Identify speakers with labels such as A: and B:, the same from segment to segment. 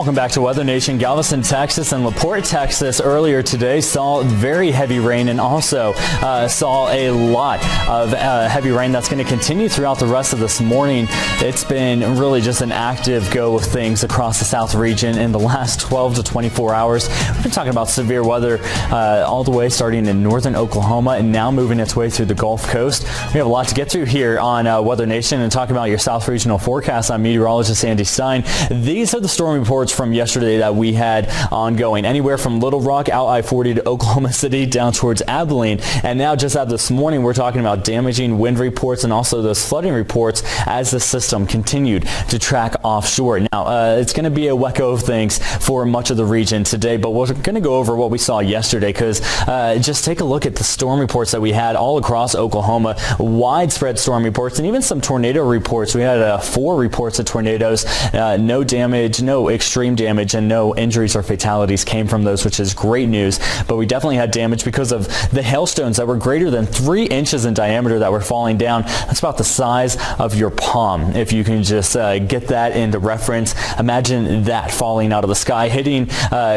A: Welcome back to Weather Nation. Galveston, Texas and LaPorte, Texas earlier today saw very heavy rain and also saw a lot of heavy rain that's going to continue throughout the rest of this morning. It's been really just an active go of things across the South region in the last 12 to 24 hours. We've been talking about severe weather all the way starting in northern Oklahoma and now moving its way through the Gulf Coast. We have a lot to get through here on Weather Nation and talking about your South regional forecast. I'm meteorologist Andy Stein. These are the storm reports from yesterday that we had ongoing, anywhere from Little Rock out I-40 to Oklahoma City down towards Abilene. And now just out this morning, we're talking about damaging wind reports and also those flooding reports as the system continued to track offshore. Now, it's going to be a wecko of things for much of the region today, but we're going to go over what we saw yesterday because just take a look at the storm reports that we had all across Oklahoma, widespread storm reports and even some tornado reports. We had 4 reports of tornadoes, no damage, no extreme damage, and no injuries or fatalities came from those, which is great news. But we definitely had damage because of the hailstones that were greater than 3 inches in diameter that were falling down. That's about the size of your palm. If you can just get that into reference, imagine that falling out of the sky, hitting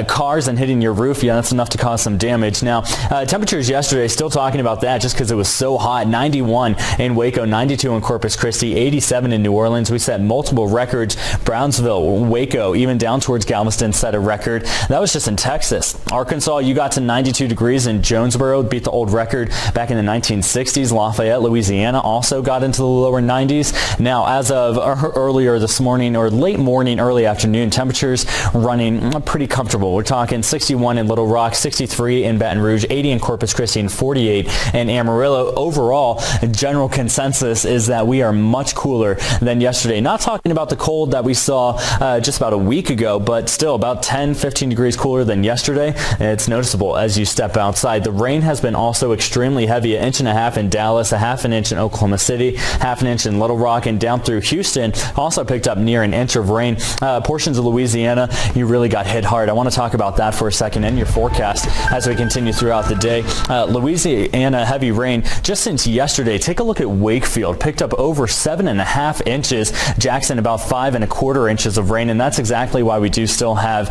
A: cars and hitting your roof. Yeah, that's enough to cause some damage. Now, temperatures yesterday, still talking about that just because it was so hot. 91 in Waco, 92 in Corpus Christi, 87 in New Orleans. We set multiple records. Brownsville, Waco, even down towards Galveston set a record. That was just in Texas. Arkansas, you got to 92 degrees in Jonesboro, beat the old record back in the 1960s. Lafayette, Louisiana also got into the lower 90s. Now, as of earlier this morning or late morning, early afternoon, temperatures running pretty comfortable. We're talking 61 in Little Rock, 63 in Baton Rouge, 80 in Corpus Christi, and 48 in Amarillo. Overall, general consensus is that we are much cooler than yesterday. Not talking about the cold that we saw just about a week ago, but still about 10-15 degrees cooler than yesterday. It's noticeable as you step outside. The rain has been also extremely heavy, 1.5 inches in Dallas, 0.5 inch in Oklahoma City, 0.5 inch in Little Rock, and down through Houston also picked up near 1 inch of rain. Portions of Louisiana, you really got hit hard. I want to talk about that for a second in your forecast as we continue throughout the day. Louisiana heavy rain just since yesterday. Take a look at Wakefield, picked up over 7.5 inches. Jackson about 5.25 inches of rain, and that's exactly why we do still have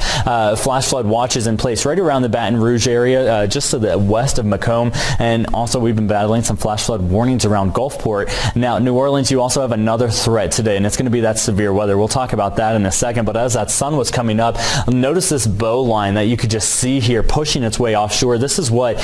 A: flash flood watches in place right around the Baton Rouge area, just to the west of Macomb, and also we've been battling some flash flood warnings around Gulfport. Now, New Orleans, you also have another threat today, and it's going to be that severe weather. We'll talk about that in a second, but as that sun was coming up, notice this bow line that you could just see here pushing its way offshore. This is what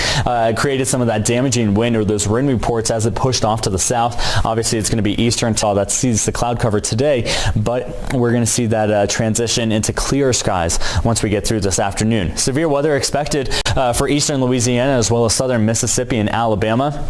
A: created some of that damaging wind or those wind reports as it pushed off to the south. Obviously, it's going to be eastern till that sees the cloud cover today, but we're going to see that transition into clear skies once we get through this afternoon. Severe weather expected for eastern Louisiana as well as southern Mississippi and Alabama.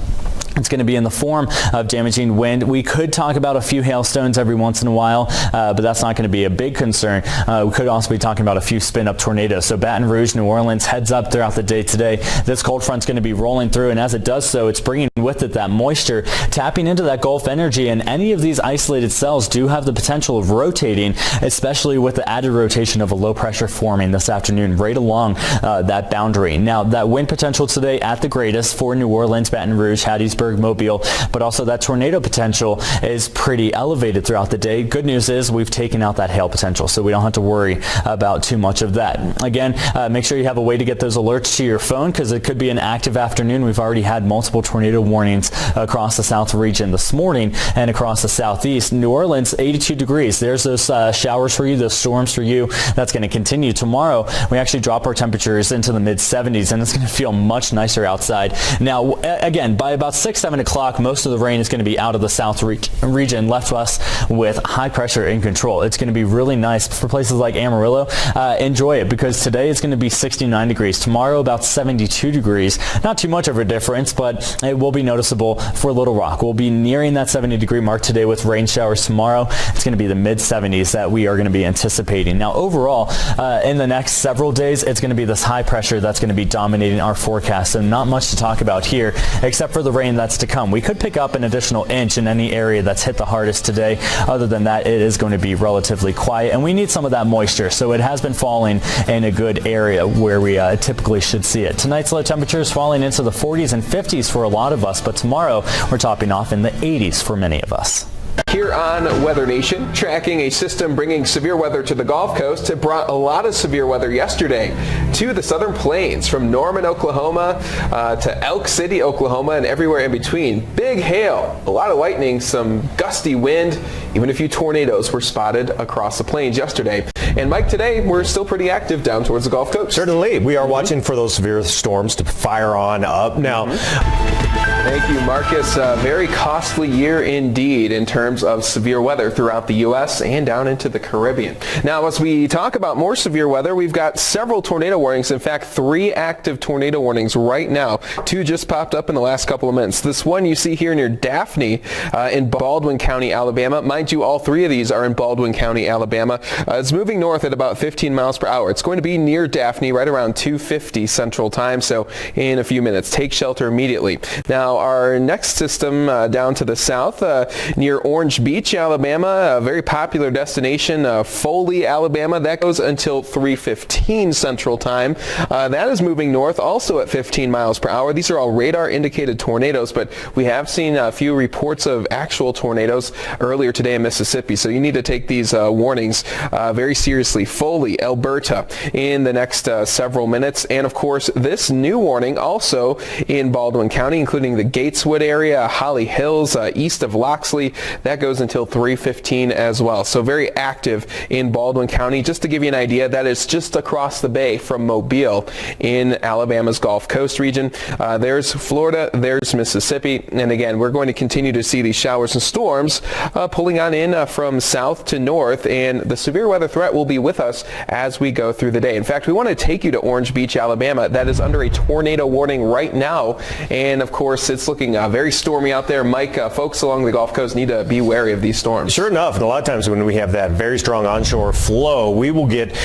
A: It's going to be in the form of damaging wind. We could talk about a few hailstones every once in a while, but that's not going to be a big concern. We could also be talking about a few spin-up tornadoes. So Baton Rouge, New Orleans, heads up throughout the day today. This cold front's going to be rolling through, and as it does so, it's bringing with it that moisture, tapping into that Gulf energy, and any of these isolated cells do have the potential of rotating, especially with the added rotation of a low pressure forming this afternoon right along that boundary. Now, that wind potential today at the greatest for New Orleans, Baton Rouge, Hattiesburg, Mobile, but also that tornado potential is pretty elevated throughout the day. Good news is we've taken out that hail potential, so we don't have to worry about too much of that. Again, make sure you have a way to get those alerts to your phone because it could be an active afternoon. We've already had multiple tornado warnings across the south region this morning and across the southeast. New Orleans, 82 degrees. There's those showers for you, those storms for you. That's going to continue. Tomorrow, we actually drop our temperatures into the mid-70s, and it's going to feel much nicer outside. Now, again, by about 6-7 o'clock, most of the rain is going to be out of the south region, left us with high pressure in control. It's going to be really nice for places like Amarillo. Enjoy it because today it's going to be 69 degrees. Tomorrow about 72 degrees. Not too much of a difference, but it will be noticeable for Little Rock. We'll be nearing that 70-degree mark today with rain showers tomorrow. It's going to be the mid-70s that we are going to be anticipating. Now, overall, in the next several days, it's going to be this high pressure that's going to be dominating our forecast. So not much to talk about here, except for the rain that's to come. We could pick up an additional inch in any area that's hit the hardest today. Other than that, it is going to be relatively quiet, and we need some of that moisture. So it has been falling in a good area where we typically should see it. Tonight's low temperatures falling into the 40s and 50s for a lot of us, but tomorrow we're topping off in the 80s for many of us.
B: Here on Weather Nation, tracking a system bringing severe weather to the Gulf Coast. It brought a lot of severe weather yesterday to the southern plains, from Norman, Oklahoma to Elk City, Oklahoma, and everywhere in between. Big hail, a lot of lightning, some gusty wind, even a few tornadoes were spotted across the plains yesterday. And Mike, today we're still pretty active down towards the Gulf Coast.
C: Certainly. We are watching for those severe storms to fire on up now.
B: Thank you, Marcus. A very costly year indeed in terms of severe weather throughout the U.S. and down into the Caribbean. Now, as we talk about more severe weather, we've got several tornado warnings. In fact, 3 active tornado warnings right now. 2 just popped up in the last couple of minutes. This one you see here near Daphne in Baldwin County, Alabama. Mind you, all 3 of these are in Baldwin County, Alabama. It's moving north at about 15 miles per hour. It's going to be near Daphne right around 2:50 Central Time, so in a few minutes. Take shelter immediately. Now, our next system down to the south near Orange Beach, Alabama, a very popular destination, Foley, Alabama. That goes until 3:15 Central Time. That is moving north also at 15 miles per hour. These are all radar indicated tornadoes, but we have seen a few reports of actual tornadoes earlier today in Mississippi, so you need to take these warnings very seriously. Foley, Alberta in the next several minutes. And of course, this new warning also in Baldwin County, including the Gateswood area, Holly Hills, east of Loxley. That goes until 3:15 as well. So very active in Baldwin County. Just to give you an idea, that is just across the bay from Mobile in Alabama's Gulf Coast region. There's Florida, there's Mississippi. And again, we're going to continue to see these showers and storms pulling on in from south to north. And the severe weather threat will be with us as we go through the day. In fact, we want to take you to Orange Beach, Alabama. That is under a tornado warning right now. And of course, it's looking very stormy out there. Mike, folks along the Gulf Coast need to be wary of these storms.
C: Sure enough, and a lot of times when we have that very strong onshore flow, we will get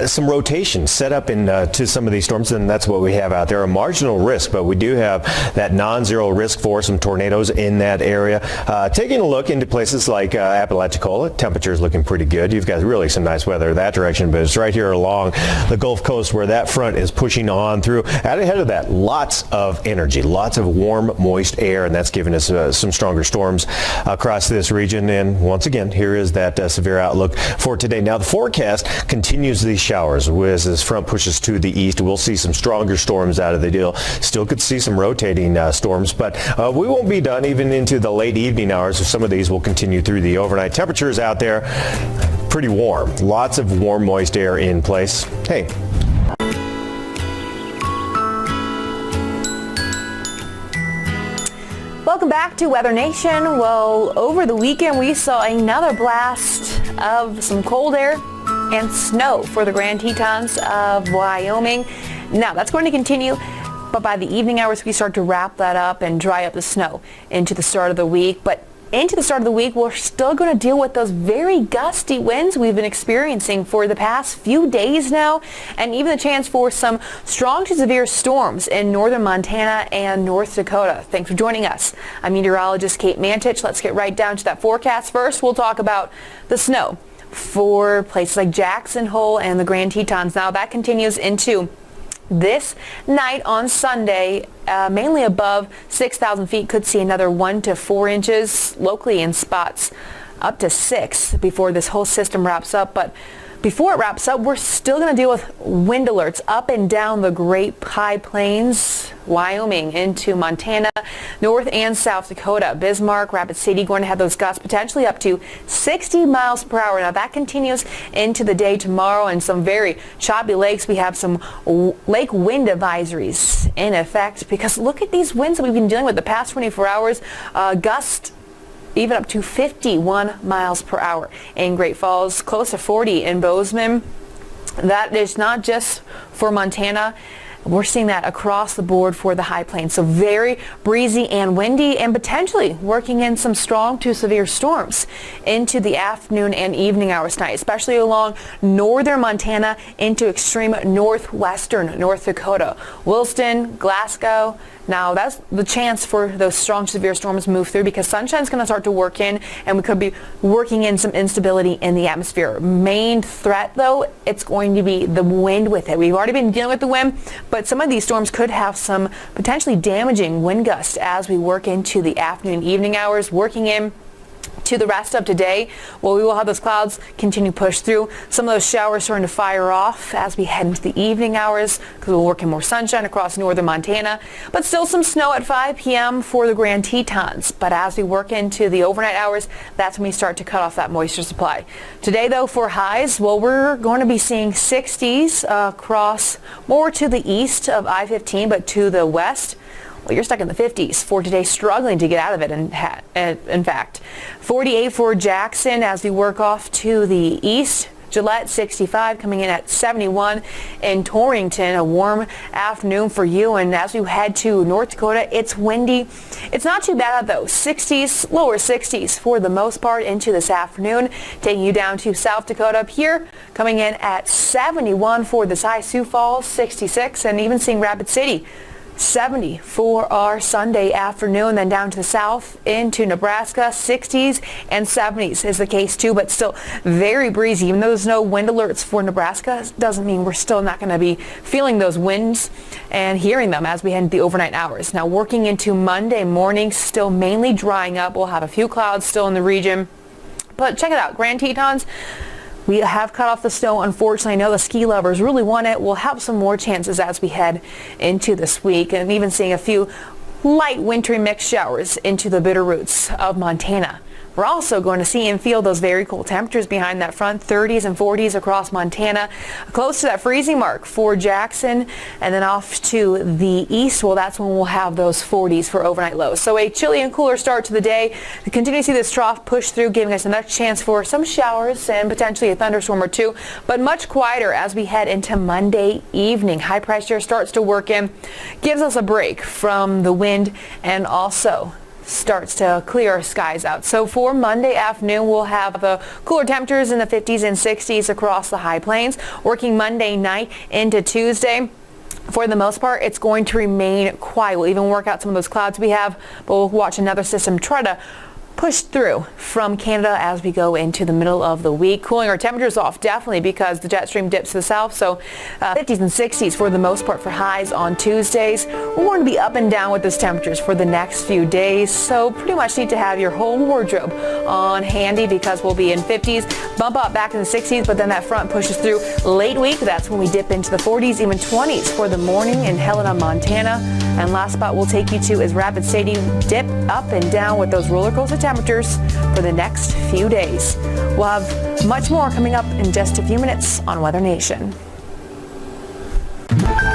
C: some rotation set up to some of these storms, and that's what we have out there. A marginal risk, but we do have that non-zero risk for some tornadoes in that area. Taking a look into places like Apalachicola, temperature's looking pretty good. You've got really some nice weather that direction, but it's right here along the Gulf Coast where that front is pushing on through. Out ahead of that, lots of energy, lots of warm, moist air, and that's giving us some stronger storms across this region. And once again, here is that severe outlook for today. Now, the forecast continues these showers. As this front pushes to the east, we'll see some stronger storms out of the deal. Still could see some rotating storms, but we won't be done even into the late evening hours. So some of these will continue through the overnight. Temperatures out there pretty warm. Lots of warm, moist air in place. Hey.
D: Welcome back to Weather Nation. Well, over the weekend we saw another blast of some cold air and snow for the Grand Tetons of Wyoming. Now that's going to continue, but by the evening hours we start to wrap that up and dry up the snow into the start of the week. But into the start of the week, we're still going to deal with those very gusty winds we've been experiencing for the past few days now, and even the chance for some strong to severe storms in northern Montana and North Dakota. Thanks for joining us. I'm meteorologist Kate Mantich. Let's get right down to that forecast. First, we'll talk about the snow for places like Jackson Hole and the Grand Tetons. Now, that continues into this night on Sunday, mainly above 6,000 feet. Could see another 1 to 4 inches, locally in spots up to 6 before this whole system wraps up. But before it wraps up, we're still going to deal with wind alerts up and down the Great High Plains, Wyoming into Montana, North and South Dakota. Bismarck, Rapid City going to have those gusts potentially up to 60 miles per hour. Now that continues into the day tomorrow, and some very choppy lakes. We have some lake wind advisories in effect because look at these winds that we've been dealing with the past 24 hours. Gusts even up to 51 miles per hour in Great Falls, close to 40 in Bozeman. That is not just for Montana. We're seeing that across the board for the high plains. So very breezy and windy, and potentially working in some strong to severe storms into the afternoon and evening hours tonight, especially along northern Montana into extreme northwestern North Dakota. Williston, Glasgow. Now that's the chance for those strong to severe storms to move through because sunshine's going to start to work in, and we could be working in some instability in the atmosphere. Main threat though, it's going to be the wind with it. We've already been dealing with the wind, but some of these storms could have some potentially damaging wind gusts as we work into the afternoon evening hours, working in To the rest of today, well, we will have those clouds continue to push through. Some of those showers starting to fire off as we head into the evening hours because we'll work in more sunshine across northern Montana, but still some snow at 5 p.m. for the Grand Tetons. But as we work into the overnight hours, that's when we start to cut off that moisture supply. Today, though, for highs, well, we're going to be seeing 60s across more to the east of I-15, but to the west, well, you're stuck in the 50s for today, struggling to get out of it, in fact. 48 for Jackson as we work off to the east. Gillette 65 coming in at 71 in Torrington. A warm afternoon for you, and as we head to North Dakota, it's windy. It's not too bad though. 60s, lower 60s for the most part into this afternoon. Taking you down to South Dakota up here, coming in at 71 for the Sioux Falls, 66, and even seeing Rapid City 70 for our Sunday afternoon. Then down to the south into Nebraska, 60s and 70s is the case too, but still very breezy. Even though there's no wind alerts for Nebraska, doesn't mean we're still not going to be feeling those winds and hearing them as we head into the overnight hours. Now working into Monday morning, still mainly drying up. We'll have a few clouds still in the region, but check it out, Grand Tetons. We have cut off the snow. Unfortunately, I know the ski lovers really want it. We'll have some more chances as we head into this week, and even seeing a few light wintry mixed showers into the Bitterroots of Montana. We're also going to see and feel those very cool temperatures behind that front, 30s and 40s across Montana, close to that freezing mark for Jackson, and then off to the east. Well, that's when we'll have those 40s for overnight lows. So a chilly and cooler start to the day. We continue to see this trough push through, giving us another chance for some showers and potentially a thunderstorm or two, but much quieter as we head into Monday evening. High pressure starts to work in, gives us a break from the wind, and also starts to clear our skies out. So for Monday afternoon, we'll have the cooler temperatures in the 50s and 60s across the high plains. Working Monday night into Tuesday, for the most part, it's going to remain quiet. We'll even work out some of those clouds we have, but we'll watch another system try to push through from Canada as we go into the middle of the week. Cooling our temperatures off definitely because the jet stream dips to the south. So 50s and 60s for the most part for highs on Tuesdays. We're going to be up and down with those temperatures for the next few days. So pretty much need to have your whole wardrobe on handy because we'll be in 50s, bump up back in the 60s, but then that front pushes through late week. That's when we dip into the 40s, even 20s for the morning in Helena, Montana. And last spot we'll take you to is Rapid City. Dip up and down with those roller coaster temperatures for the next few days. We'll have much more coming up in just a few minutes on Weather Nation.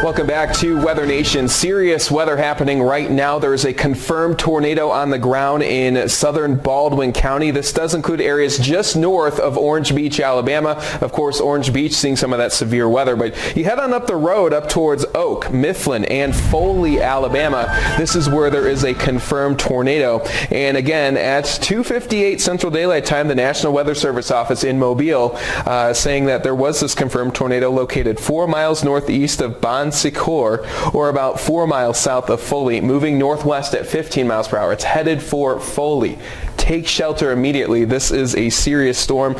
B: Welcome back to Weather Nation. Serious weather happening right now. There's a confirmed tornado on the ground in southern Baldwin County. This does include areas just north of Orange Beach, Alabama. Of course, Orange Beach seeing some of that severe weather, but you head on up the road up towards Oak, Mifflin, and Foley, Alabama. This is where there is a confirmed tornado. And again, at 2:58 Central Daylight Time, the National Weather Service office in Mobile saying that there was this confirmed tornado located 4 miles northeast of Bon Secours, or about 4 miles south of Foley, moving northwest at 15 miles per hour. It's headed for Foley. Take shelter immediately. This is a serious storm.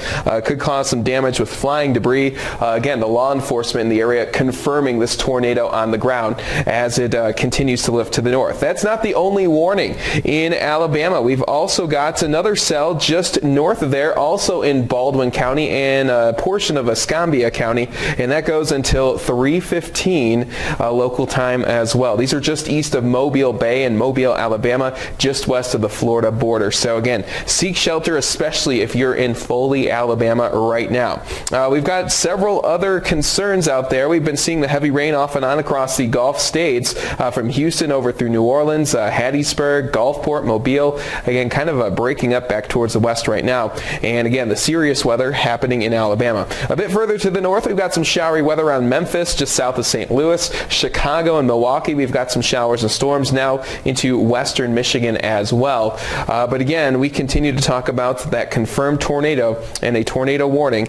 B: Could cause some damage with flying debris. Again, the law enforcement in the area confirming this tornado on the ground as it continues to lift to the north. That's not the only warning in Alabama. We've also got another cell just north of there, also in Baldwin County and a portion of Escambia County, and that goes until 3:15 local time as well. These are just east of Mobile Bay in Mobile, Alabama, just west of the Florida border. So again, seek shelter, especially if you're in Foley, Alabama right now. We've got several other concerns out there. We've been seeing the heavy rain off and on across the Gulf states, from Houston over through New Orleans, Hattiesburg, Gulfport, Mobile. Again, kind of breaking up back towards the west right now. And again, the serious weather happening in Alabama. A bit further to the north, we've got some showery weather around Memphis, just south of St. Louis, Chicago, and Milwaukee. We've got some showers and storms now into western Michigan as well. But again, we continue to talk about that confirmed tornado and a tornado warning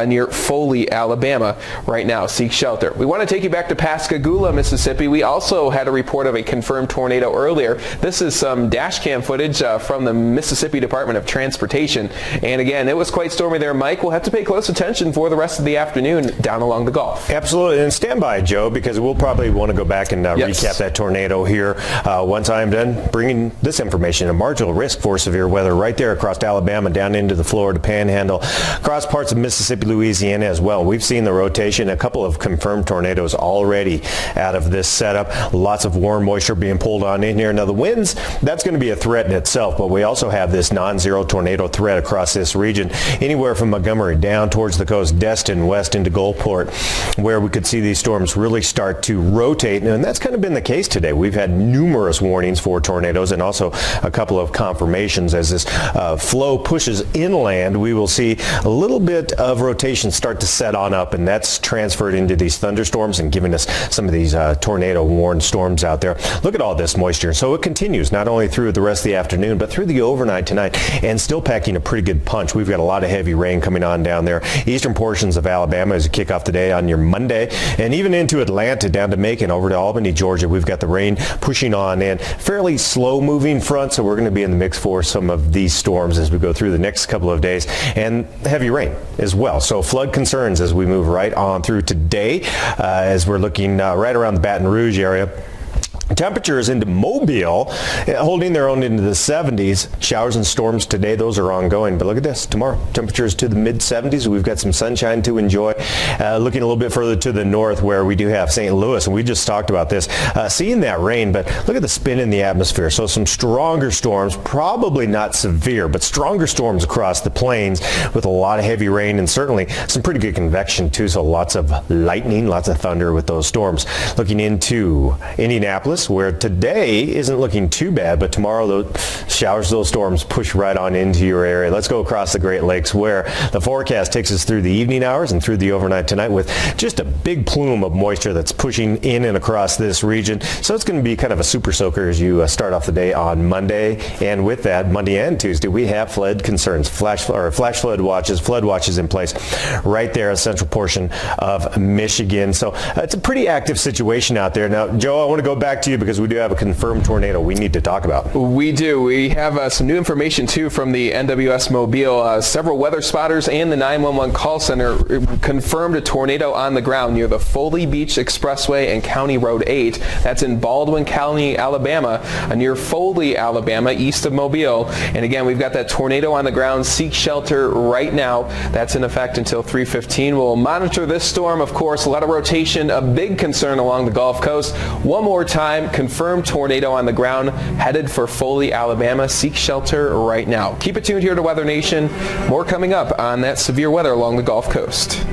B: near Foley, Alabama right now. Seek shelter. We want to take you back to Pascagoula, Mississippi. We also had a report of a confirmed tornado earlier. This is some dash cam footage from the Mississippi Department of Transportation. And again, it was quite stormy there, Mike. We'll have to pay close attention for the rest of the afternoon down along the Gulf.
C: Absolutely. And stand by, Joe, because because we'll probably want to go back and recap that tornado here once I'm done bringing this information. A marginal risk for severe weather right there across Alabama, down into the Florida Panhandle, across parts of Mississippi, Louisiana as well. We've seen the rotation, a couple of confirmed tornadoes already out of this setup. Lots of warm moisture being pulled on in here. Now the winds, that's going to be a threat in itself, but we also have this non-zero tornado threat across this region, anywhere from Montgomery down towards the coast, Destin, west into Gulfport, where we could see these storms really start to rotate, and that's kind of been the case today. We've had numerous warnings for tornadoes and also a couple of confirmations. As this flow pushes inland, we will see a little bit of rotation start to set on up, and that's transferred into these thunderstorms and giving us some of these tornado warned storms out there. Look at all this moisture. So it continues not only through the rest of the afternoon, but through the overnight tonight, and still packing a pretty good punch. We've got a lot of heavy rain coming on down there. Eastern portions of Alabama as you kick off the day on your Monday, and even into Atlanta, down to Macon, over to Albany, Georgia. We've got the rain pushing on in. Fairly slow moving front, so we're going to be in the mix for some of these storms as we go through the next couple of days, and heavy rain as well. So flood concerns as we move right on through today, as we're looking right around the Baton Rouge area. Temperatures into Mobile holding their own into the 70s. Showers and storms today, those are ongoing. But look at this. Tomorrow, temperatures to the mid-70s. We've got some sunshine to enjoy. Looking a little bit further to the north where we do have St. Louis, and we just talked about this. Seeing that rain, but look at the spin in the atmosphere. So some stronger storms, probably not severe, but stronger storms across the plains with a lot of heavy rain and certainly some pretty good convection too. So lots of lightning, lots of thunder with those storms. Looking into Indianapolis, where today isn't looking too bad, but tomorrow those showers, those storms push right on into your area. Let's go across the Great Lakes, where the forecast takes us through the evening hours and through the overnight tonight with just a big plume of moisture that's pushing in and across this region. So it's going to be kind of a super soaker as you start off the day on Monday. And with that, Monday and Tuesday, we have flood concerns, flash flood watches in place right there in the central portion of Michigan. So it's a pretty active situation out there. Now, Joe, I want to go back to you because we do have a confirmed tornado we need to talk about.
B: We do. We have some new information too from the NWS Mobile. Several weather spotters and the 911 call center confirmed a tornado on the ground near the Foley Beach Expressway and County Road 8. That's in Baldwin County, Alabama, near Foley, Alabama, east of Mobile. And again, we've got that tornado on the ground. Seek shelter right now. That's in effect until 3:15. We'll monitor this storm, of course. A lot of rotation, a big concern along the Gulf Coast. One more time, confirmed tornado on the ground headed for Foley, Alabama. Seek shelter right now. Keep it tuned here to Weather Nation. More coming up on that severe weather along the Gulf Coast.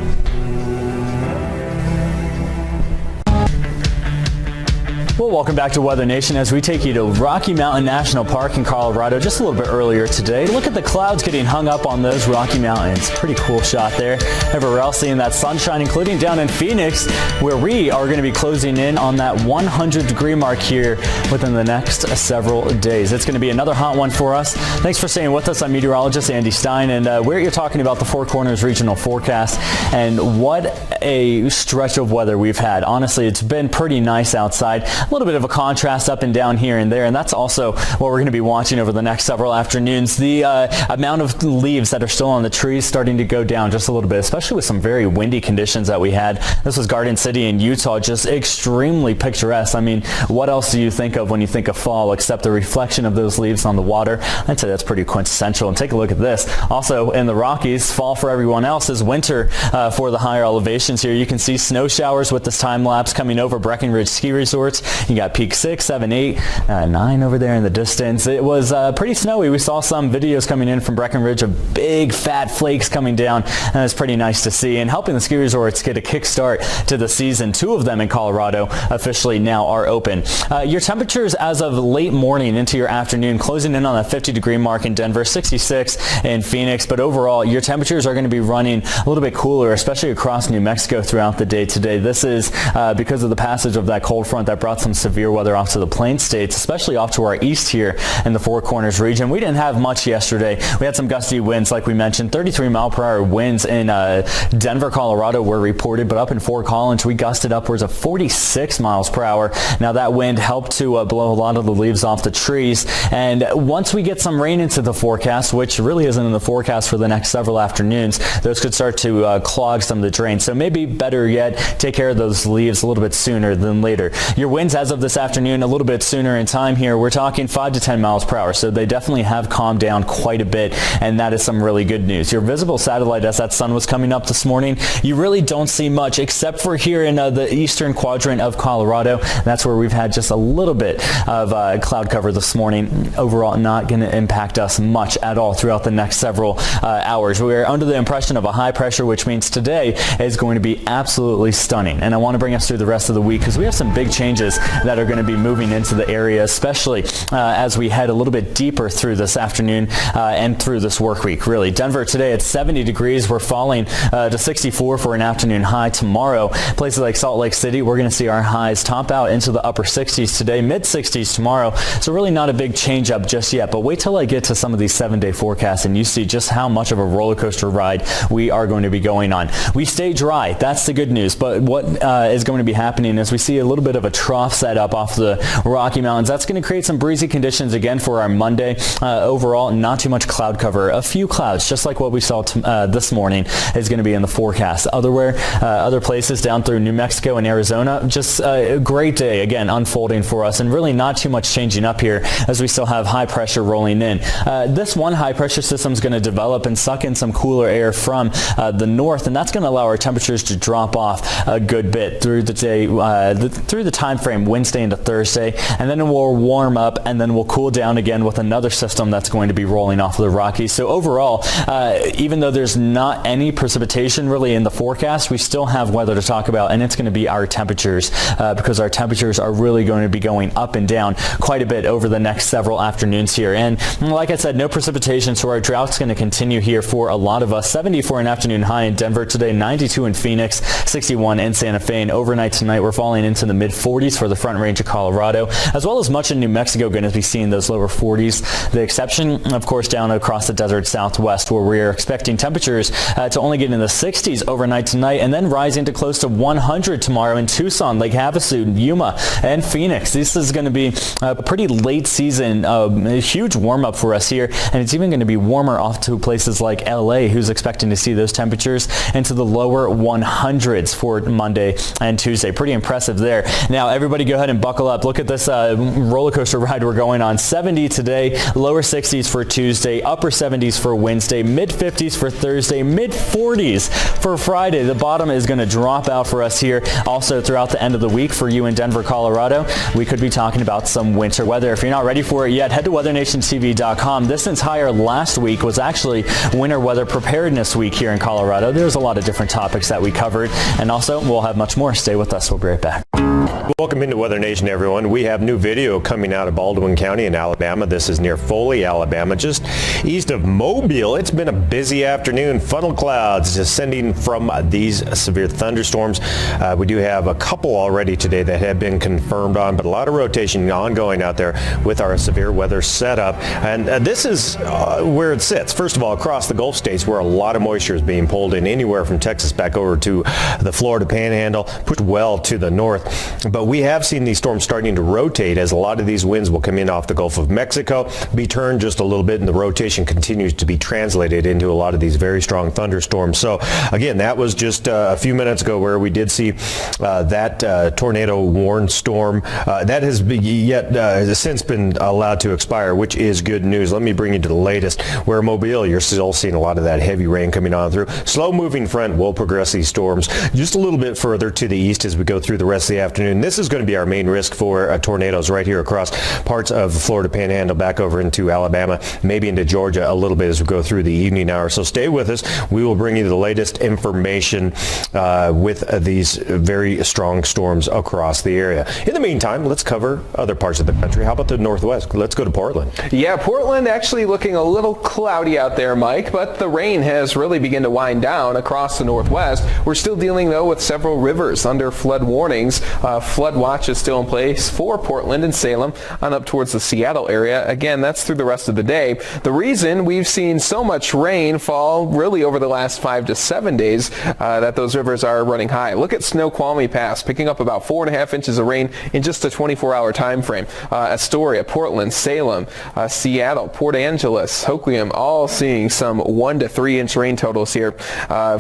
A: Well, welcome back to Weather Nation as we take you to Rocky Mountain National Park in Colorado just a little bit earlier today. Look at the clouds getting hung up on those Rocky Mountains. Pretty cool shot there. Everywhere else seeing that sunshine, including down in Phoenix, where we are going to be closing in on that 100-degree mark here within the next several days. It's going to be another hot one for us. Thanks for staying with us. I'm meteorologist Andy Stein, and we're here talking about the Four Corners regional forecast, and what a stretch of weather we've had. Honestly, it's been pretty nice outside. A little bit of a contrast up and down here and there, and that's also what we're going to be watching over the next several afternoons. The amount of leaves that are still on the trees starting to go down just a little bit, especially with some very windy conditions that we had. This was Garden City in Utah, just extremely picturesque. I mean, what else do you think of when you think of fall except the reflection of those leaves on the water? I'd say that's pretty quintessential. And take a look at this. Also in the Rockies, fall for everyone else is winter for the higher elevations here. You can see snow showers with this time lapse coming over Breckenridge Ski Resorts. You got peak 6, 7, 8, 9 over there in the distance. It was pretty snowy. We saw some videos coming in from Breckenridge of big fat flakes coming down, and it's pretty nice to see. And helping the ski resorts get a kickstart to the season. 2 of them in Colorado officially now are open. Your temperatures as of late morning into your afternoon, closing in on that 50-degree mark in Denver, 66 in Phoenix. But overall, your temperatures are going to be running a little bit cooler, especially across New Mexico throughout the day today. This is because of the passage of that cold front that brought some some severe weather off to the Plain States, especially off to our east here in the Four Corners region. We didn't have much yesterday. We had some gusty winds, like we mentioned. 33-mile-per-hour winds in Denver, Colorado were reported, but up in Fort Collins, we gusted upwards of 46 miles per hour. Now, that wind helped to blow a lot of the leaves off the trees. And once we get some rain into the forecast, which really isn't in the forecast for the next several afternoons, those could start to clog some of the drains. So maybe better yet, take care of those leaves a little bit sooner than later. Your winds as of this afternoon, a little bit sooner in time here, we're talking 5 to 10 miles per hour. So they definitely have calmed down quite a bit, and that is some really good news. Your visible satellite, as that sun was coming up this morning, you really don't see much except for here in the eastern quadrant of Colorado. That's where we've had just a little bit of cloud cover this morning. Overall, not going to impact us much at all throughout the next several hours. We are under the impression of a high pressure, which means today is going to be absolutely stunning. And I want to bring us through the rest of the week because we have some big changes that are going to be moving into the area, especially as we head a little bit deeper through this afternoon and through this work week. Really, Denver today at 70 degrees. We're falling to 64 for an afternoon high tomorrow. Places like Salt Lake City, we're going to see our highs top out into the upper 60s today, mid 60s tomorrow. So really not a big change up just yet, but wait till I get to some of these 7-day forecasts and you see just how much of a roller coaster ride we are going to be going on. We stay dry. That's the good news. But what is going to be happening is we see a little bit of a trough set up off the Rocky Mountains. That's going to create some breezy conditions again for our Monday. Overall, not too much cloud cover. A few clouds, just like what we saw this morning, is going to be in the forecast. Other places down through New Mexico and Arizona, just a great day again unfolding for us, and really not too much changing up here as we still have high pressure rolling in. This one high pressure system is going to develop and suck in some cooler air from the north, and that's going to allow our temperatures to drop off a good bit through the day, through the time frame Wednesday into Thursday, and then it will warm up and then we'll cool down again with another system that's going to be rolling off of the Rockies. So overall, even though there's not any precipitation really in the forecast, we still have weather to talk about, and it's going to be our temperatures because our temperatures are really going to be going up and down quite a bit over the next several afternoons here. And like I said, no precipitation, so our drought's going to continue here for a lot of us. 70 for an afternoon high in Denver today, 92 in Phoenix, 61 in Santa Fe. And overnight tonight, we're falling into the mid 40s for the Front Range of Colorado, as well as much in New Mexico, going to be seeing those lower 40s. The exception, of course, down across the desert Southwest, where we're expecting temperatures to only get in the 60s overnight tonight, and then rising to close to 100 tomorrow in Tucson, Lake Havasu, Yuma, and Phoenix. This is going to be a pretty late season, a huge warm up for us here, and it's even going to be warmer off to places like LA, who's expecting to see those temperatures into the lower 100s for Monday and Tuesday. Pretty impressive there. Now, everybody go ahead and buckle up. Look at this roller coaster ride we're going on. 70 today, lower 60s for Tuesday, upper 70s for Wednesday, mid 50s for Thursday, mid 40s for Friday. The bottom is going to drop out for us here. Also, throughout the end of the week for you in Denver, Colorado, we could be talking about some winter weather. If you're not ready for it yet, head to weathernationtv.com. This entire last week was actually winter weather preparedness week here in Colorado. There's a lot of different topics that we covered, and also we'll have much more. Stay with us. We'll be right back.
C: Welcome into Weather Nation, everyone. We have new video coming out of Baldwin County in Alabama. This is near Foley, Alabama, just east of Mobile. It's been a busy afternoon. Funnel clouds descending from these severe thunderstorms. We do have a couple already today that have been confirmed on, but a lot of rotation ongoing out there with our severe weather setup. And this is where it sits. First of all, across the Gulf states, where a lot of moisture is being pulled in, anywhere from Texas back over to the Florida Panhandle, pushed well to the north. But we have seen these storms starting to rotate as a lot of these winds will come in off the Gulf of Mexico, be turned just a little bit, and the rotation continues to be translated into a lot of these very strong thunderstorms. So again, that was just a few minutes ago where we did see that tornado warned storm. That has since been allowed to expire, which is good news. Let me bring you to the latest, where Mobile, you're still seeing a lot of that heavy rain coming on through. Slow moving front will progress these storms just a little bit further to the east as we go through the rest of the afternoon. This is going to be our main risk for tornadoes right here across parts of the Florida Panhandle back over into Alabama, maybe into Georgia a little bit as we go through the evening hours. So stay with us. We will bring you the latest information with these very strong storms across the area. In the meantime, let's cover other parts of the country. How about the Northwest? Let's go to Portland.
B: Yeah, Portland actually looking a little cloudy out there, Mike, but the rain has really begun to wind down across the Northwest. We're still dealing, though, with several rivers under flood warnings flood watch is still in place for Portland and Salem on up towards the Seattle area. Again, that's through the rest of the day. The reason we've seen so much rain fall really over the last 5 to 7 days that those rivers are running high. Look at Snoqualmie Pass picking up about 4.5 inches of rain in just a 24-hour time frame. Astoria, Portland, Salem, Seattle, Port Angeles, Hoquiam, all seeing some 1 to 3 inch rain totals here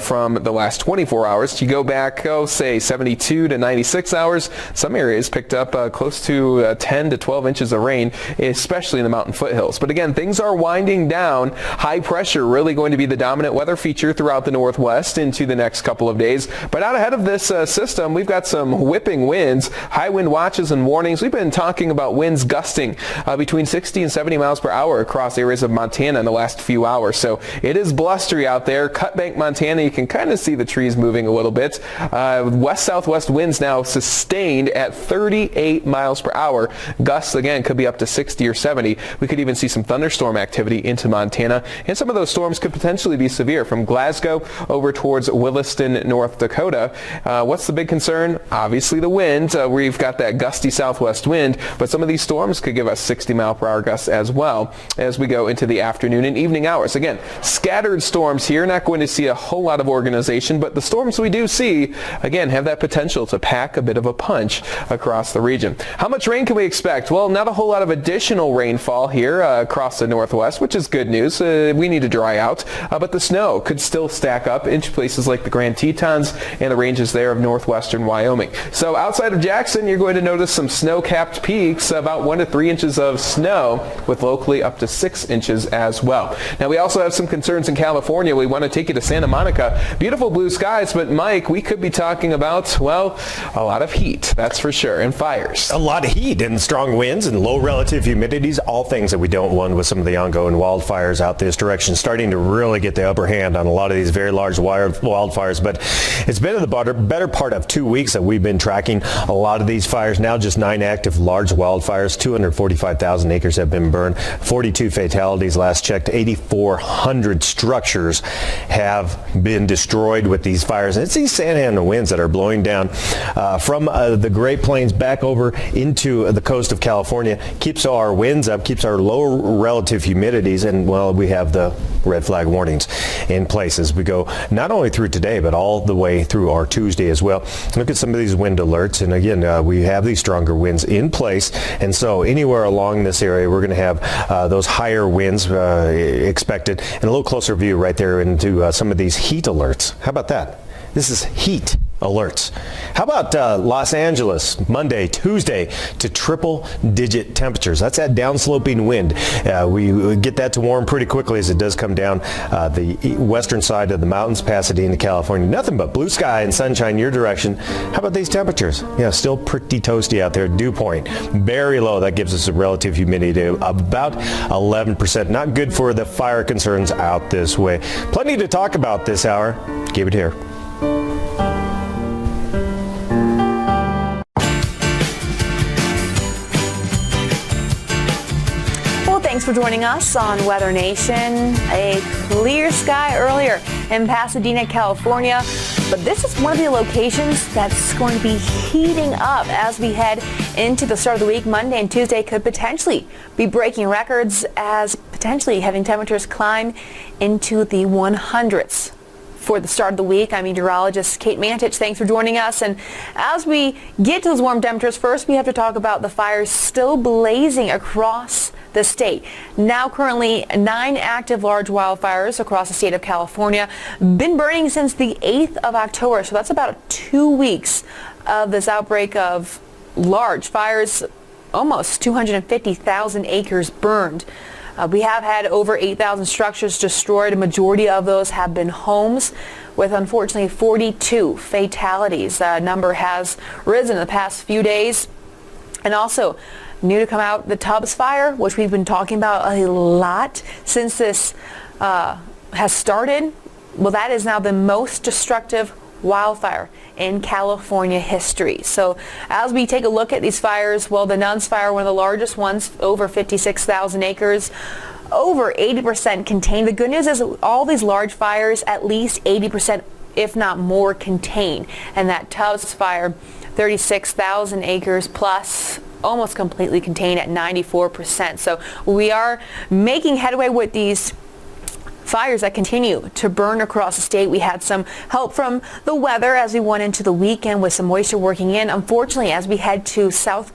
B: from the last 24 hours. You go back, say 72 to 96 hours, some areas picked up close to 10 to 12 inches of rain, especially in the mountain foothills. But again, things are winding down. High pressure really going to be the dominant weather feature throughout the northwest into the next couple of days. But out ahead of this system, we've got some whipping winds, high wind watches and warnings. We've been talking about winds gusting between 60 and 70 miles per hour across areas of Montana in the last few hours. So it is blustery out there. Cutbank, Montana, you can kind of see the trees moving a little bit. West-southwest winds now sustained at 38 miles per hour. Gusts, again, could be up to 60 or 70. We could even see some thunderstorm activity into Montana, and some of those storms could potentially be severe from Glasgow over towards Williston, North Dakota. What's the big concern? Obviously the wind. We've got that gusty southwest wind, but some of these storms could give us 60 mile per hour gusts as well as we go into the afternoon and evening hours. Again, scattered storms here, not going to see a whole lot of organization, but the storms we do see, again, have that potential to pack a bit of a punch across the region. How much rain can we expect? Well, not a whole lot of additional rainfall here across the northwest, which is good news. We need to dry out, but the snow could still stack up into places like the Grand Tetons and the ranges there of northwestern Wyoming. So outside of Jackson, you're going to notice some snow-capped peaks, about 1 to 3 inches of snow, with locally up to 6 inches as well. Now, we also have some concerns in California. We want to take you to Santa Monica. Beautiful blue skies, but Mike, we could be talking about, well, a lot of heat, that's for sure, and fires.
C: A lot of heat and strong winds and low relative humidities, all things that we don't want with some of the ongoing wildfires out this direction, starting to really get the upper hand on a lot of these very large wildfires. But it's been in the better part of 2 weeks that we've been tracking a lot of these fires. Now just 9 active large wildfires, 245,000 acres have been burned, 42 fatalities last checked, 8,400 structures have been destroyed with these fires. And it's these Santa Ana winds that are blowing down from the Great Plains back over into the coast of California, keeps our winds up, keeps our low relative humidities, and well, we have the red flag warnings in place as we go not only through today but all the way through our Tuesday as well. Look at some of these wind alerts, and again we have these stronger winds in place, and so anywhere along this area we're going to have those higher winds expected, and a little closer view right there into some of these heat alerts. How about that? This is heat alerts. How about Los Angeles, Monday, Tuesday, to triple-digit temperatures? That's that downsloping wind. We get that to warm pretty quickly as it does come down the western side of the mountains, Pasadena, California. Nothing but blue sky and sunshine your direction. How about these temperatures? Yeah, still pretty toasty out there. Dew point, very low. That gives us a relative humidity of about 11%. Not good for the fire concerns out this way. Plenty to talk about this hour. Keep it here.
D: Thanks for joining us on Weather Nation. A clear sky earlier in Pasadena, California, but this is one of the locations that's going to be heating up as we head into the start of the week. Monday and Tuesday could potentially be breaking records as potentially having temperatures climb into the 100s. For the start of the week, I'm meteorologist Kate Mantich. Thanks for joining us. And as we get to those warm temperatures, first we have to talk about the fires still blazing across the state. Now currently 9 active large wildfires across the state of California. Been burning since the 8th of October, so that's about 2 weeks of this outbreak of large fires. Almost 250,000 acres burned. We have had over 8,000 structures destroyed. A majority of those have been homes, with unfortunately 42 fatalities. That number has risen in the past few days. And also, new to come out, the Tubbs fire, which we've been talking about a lot since this has started. Well, that is now the most destructive wildfire in California history. So as we take a look at these fires, well, the Nuns fire, one of the largest ones, over 56,000 acres, over 80% contained. The good news is all these large fires, at least 80% if not more, contained. And that Tubbs fire, 36,000 acres plus, almost completely contained at 94%. So we are making headway with these fires that continue to burn across the state. We had some help from the weather as we went into the weekend with some moisture working in. Unfortunately, as we head to South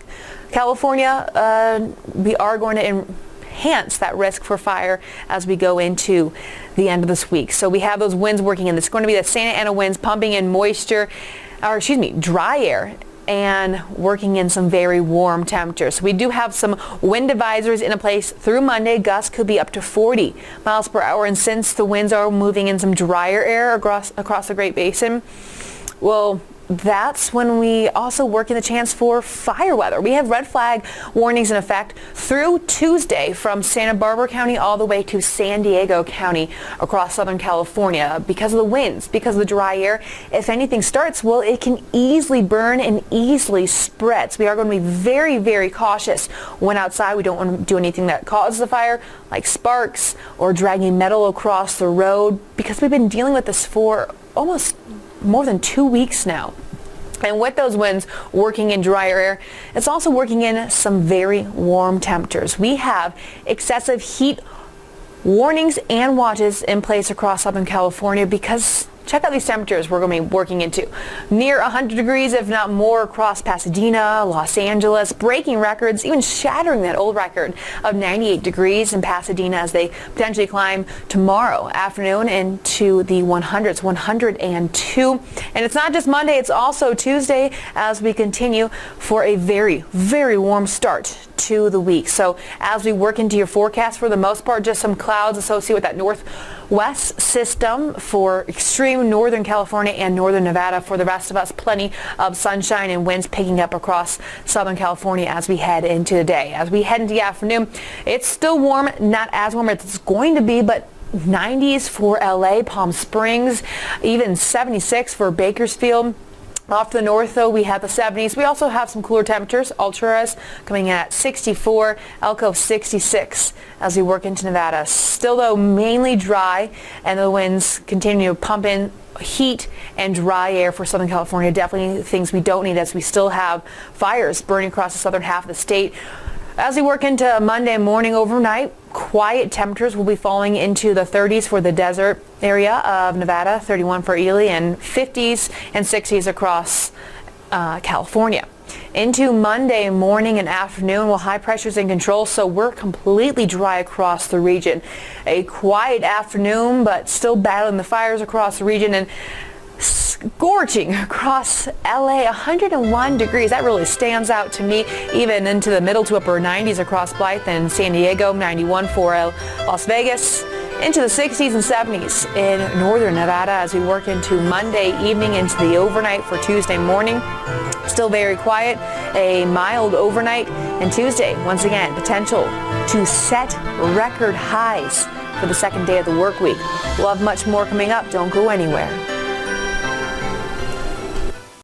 D: California, we are going to enhance that risk for fire as we go into the end of this week. So we have those winds working in. It's going to be the Santa Ana winds pumping in dry air and working in some very warm temperatures. So we do have some wind advisories in place through Monday. Gusts could be up to 40 miles per hour. And since the winds are moving in some drier air across the Great Basin, well, that's when we also work in the chance for fire weather. We have red flag warnings in effect through Tuesday from Santa Barbara County all the way to San Diego County across Southern California because of the winds, because of the dry air. If anything starts, well, it can easily burn and easily spread. So we are going to be very, very cautious when outside. We don't want to do anything that causes a fire, like sparks or dragging metal across the road, because we've been dealing with this for almost more than 2 weeks now. And with those winds working in drier air, it's also working in some very warm temperatures. We have excessive heat warnings and watches in place across Southern California because check out these temperatures we're going to be working into. Near 100 degrees, if not more, across Pasadena, Los Angeles, breaking records, even shattering that old record of 98 degrees in Pasadena as they potentially climb tomorrow afternoon into the 100s, 102. And it's not just Monday, it's also Tuesday as we continue for a very, very warm start to the week. So as we work into your forecast, for the most part, just some clouds associated with that northwest system for extreme northern California and northern Nevada. For the rest of us, plenty of sunshine and winds picking up across Southern California as we head into the day. As we head into the afternoon, it's still warm, not as warm as it's going to be, but 90s for LA, Palm Springs, even 76 for Bakersfield. Off to the north, though, we have the 70s. We also have some cooler temperatures. Alturas coming in at 64, Elko 66 as we work into Nevada. Still, though, mainly dry, and the winds continue to pump in heat and dry air for Southern California. Definitely things we don't need as we still have fires burning across the southern half of the state. As we work into Monday morning overnight, quiet temperatures will be falling into the 30s for the desert area of Nevada, 31 for Ely, and 50s and 60s across California. Into Monday morning and afternoon, well, high pressure's in control, so we're completely dry across the region. A quiet afternoon, but still battling the fires across the region, and scorching across LA, 101 degrees. That really stands out to me, even into the middle to upper 90s across Blythe and San Diego, 91 for Las Vegas, into the 60s and 70s in northern Nevada as we work into Monday evening into the overnight for Tuesday morning. Still very quiet, a mild overnight, and Tuesday, once again, potential to set record highs for the second day of the work week. We'll have much more coming up. Don't go anywhere.